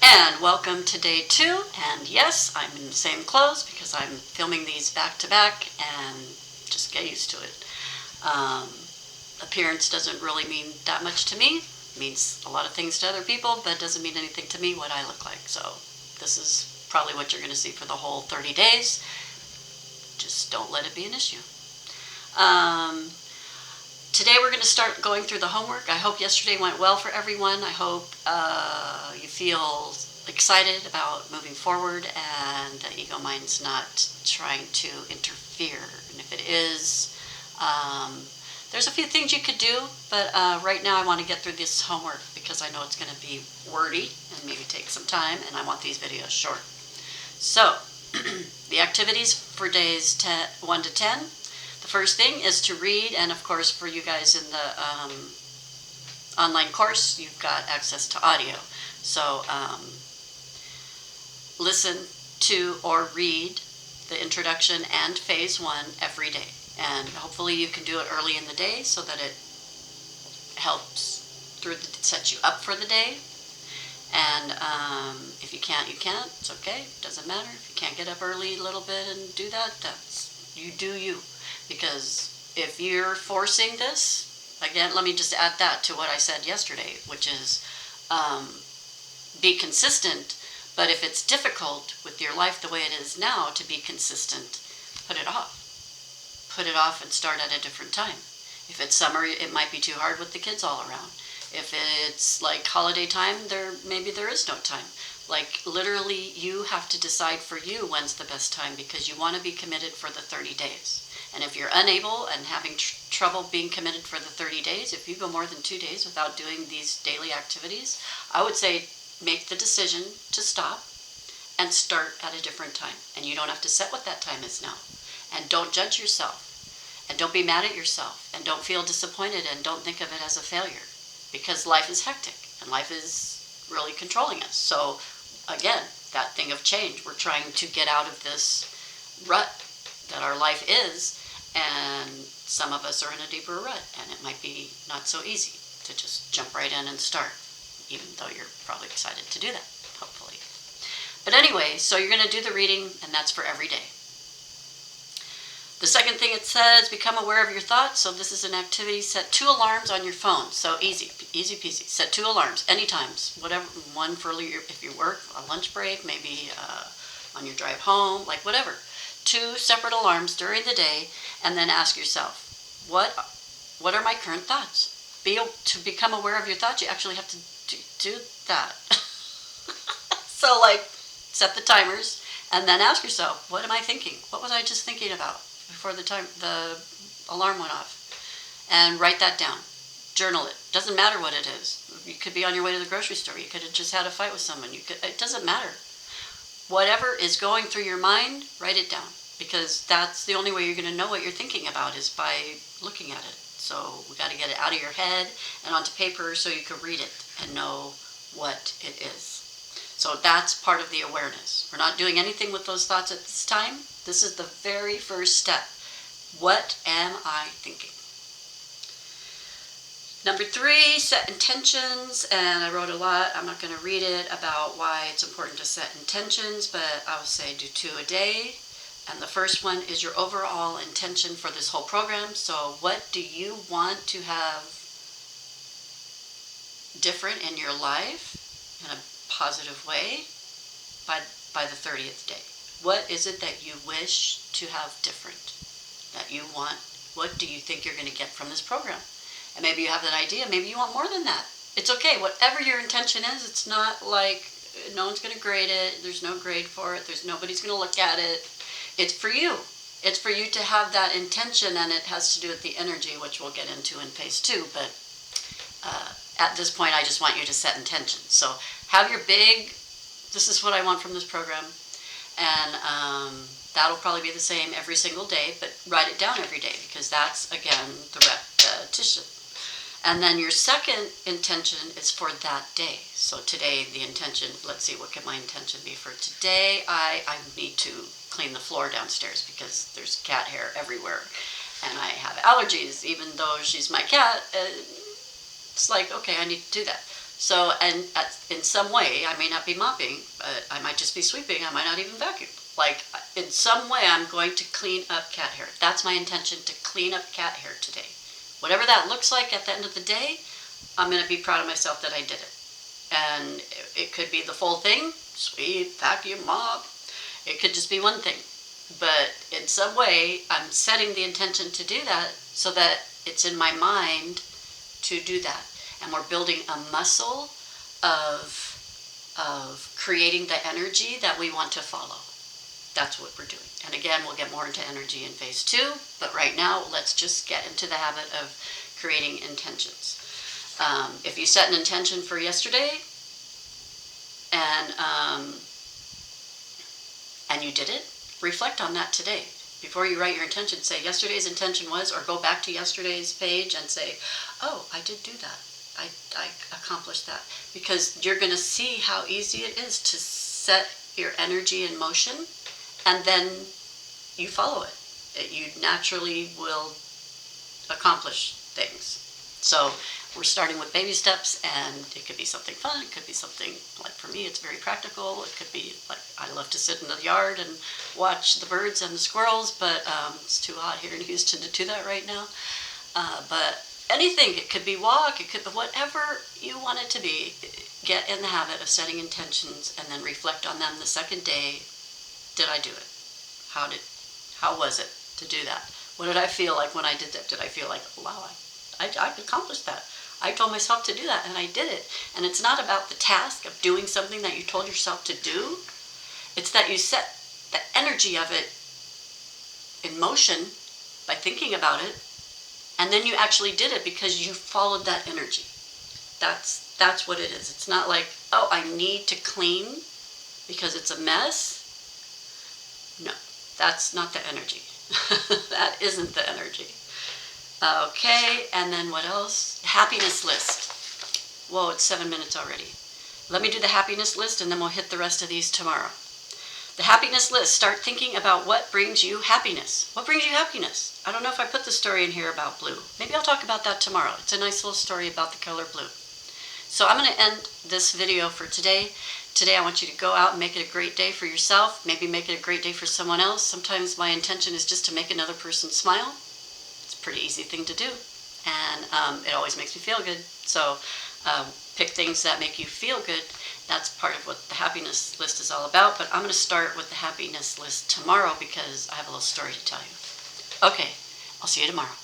And welcome to day 2, and yes, I'm in the same clothes because I'm filming these back to back, and just get used to it. Appearance doesn't really mean that much to me. It means a lot of things to other people, but it doesn't mean anything to me what I look like. So this is probably what you're going to see for the whole 30 days. Just don't let it be an issue. Today we're going to start going through the homework. I hope yesterday went well for everyone. I hope you feel excited about moving forward and the ego mind's not trying to interfere. And if it is, there's a few things you could do, but right now I want to get through this homework because I know it's going to be wordy and maybe take some time, and I want these videos short. So, the activities for days 1 to 10. The first thing is to read, and of course for you guys in the online course, you've got access to audio. So listen to or read the introduction and phase 1 every day. And hopefully you can do it early in the day so that it helps sets you up for the day. And if you can't, you can't. It's okay. It doesn't matter. If you can't get up early a little bit and do that, you do you. Because if you're forcing this, again, let me just add that to what I said yesterday, which is be consistent, but if it's difficult with your life the way it is now to be consistent, put it off. Put it off and start at a different time. If it's summer, it might be too hard with the kids all around. If it's like holiday time, maybe there is no time. Like literally you have to decide for you when's the best time because you want to be committed for the 30 days. And if you're unable and having trouble being committed for the 30 days, if you go more than 2 days without doing these daily activities, I would say make the decision to stop and start at a different time. And you don't have to set what that time is now. And don't judge yourself. And don't be mad at yourself. And don't feel disappointed and don't think of it as a failure. Because life is hectic and life is really controlling us. So again, that thing of change, we're trying to get out of this rut that our life is, and some of us are in a deeper rut, and it might be not so easy to just jump right in and start, even though you're probably excited to do that, hopefully. But anyway, so you're going to do the reading, and that's for every day. The second thing it says, become aware of your thoughts. So this is an activity. Set 2 alarms on your phone. So easy peasy. Set 2 alarms, anytime, whatever. One for if you work, a lunch break, maybe on your drive home, like whatever. 2 separate alarms during the day, and then ask yourself, what are my current thoughts? To become aware of your thoughts, you actually have to do that. So like, set the timers, and then ask yourself, what am I thinking? What was I just thinking about before the alarm went off? And write that down. Journal it. Doesn't matter what it is. You could be on your way to the grocery store. You could have just had a fight with someone. It doesn't matter. Whatever is going through your mind, write it down. Because that's the only way you're going to know what you're thinking about is by looking at it. So we got to get it out of your head and onto paper so you can read it and know what it is. So that's part of the awareness. We're not doing anything with those thoughts at this time. This is the very first step. What am I thinking? Number 3, set intentions, and I wrote a lot. I'm not going to read it about why it's important to set intentions, but I would say do 2 a day. And the first one is your overall intention for this whole program. So what do you want to have different in your life in a positive way by the 30th day? What is it that you wish to have different, that you want? What do you think you're going to get from this program? And maybe you have an idea. Maybe you want more than that. It's okay. Whatever your intention is, it's not like no one's going to grade it. There's no grade for it. Nobody's going to look at it. It's for you. It's for you to have that intention, and it has to do with the energy, which we'll get into in phase 2. But at this point, I just want you to set intentions. So have your big, this is what I want from this program. And that'll probably be the same every single day, but write it down every day because that's, again, the repetition. And then your second intention is for that day. So today, the intention, let's see, what can my intention be for today? I need to clean the floor downstairs because there's cat hair everywhere. And I have allergies, even though she's my cat. It's like, okay, I need to do that. So, and in some way, I may not be mopping, but I might just be sweeping. I might not even vacuum. Like, in some way, I'm going to clean up cat hair. That's my intention, to clean up cat hair today. Whatever that looks like at the end of the day, I'm going to be proud of myself that I did it. And it could be the full thing, sweep, vacuum, mop. It could just be one thing. But in some way, I'm setting the intention to do that so that it's in my mind to do that. And we're building a muscle of creating the energy that we want to follow. That's what we're doing. And again, we'll get more into energy in phase 2, but right now, let's just get into the habit of creating intentions. If you set an intention for yesterday, and you did it, reflect on that today. Before you write your intention, say yesterday's intention was, or go back to yesterday's page and say, oh, I did do that. I accomplished that. Because you're going to see how easy it is to set your energy in motion, and then you follow it. You naturally will accomplish things. So we're starting with baby steps, and it could be something fun. It could be something, like for me, it's very practical. It could be like, I love to sit in the yard and watch the birds and the squirrels, but it's too hot here in Houston to do that right now. But anything, it could be walk, it could be whatever you want it to be. Get in the habit of setting intentions and then reflect on them the second day. Did I do it? How was it to do that? What did I feel like when I did that? Did I feel like, wow, I accomplished that. I told myself to do that, and I did it. And it's not about the task of doing something that you told yourself to do. It's that you set the energy of it in motion by thinking about it, and then you actually did it because you followed that energy. That's what it is. It's not like, oh, I need to clean because it's a mess. No, that's not the energy. That isn't the energy. Okay, and then what else? Happiness list. Whoa, it's 7 minutes already. Let me do the happiness list, and then we'll hit the rest of these tomorrow. The happiness list. Start thinking about what brings you happiness. What brings you happiness? I don't know if I put the story in here about blue. Maybe I'll talk about that tomorrow. It's a nice little story about the color blue. So I'm going to end this video for today. Today I want you to go out and make it a great day for yourself. Maybe make it a great day for someone else. Sometimes my intention is just to make another person smile. It's a pretty easy thing to do. And it always makes me feel good. So pick things that make you feel good. That's part of what the happiness list is all about. But I'm going to start with the happiness list tomorrow because I have a little story to tell you. Okay, I'll see you tomorrow.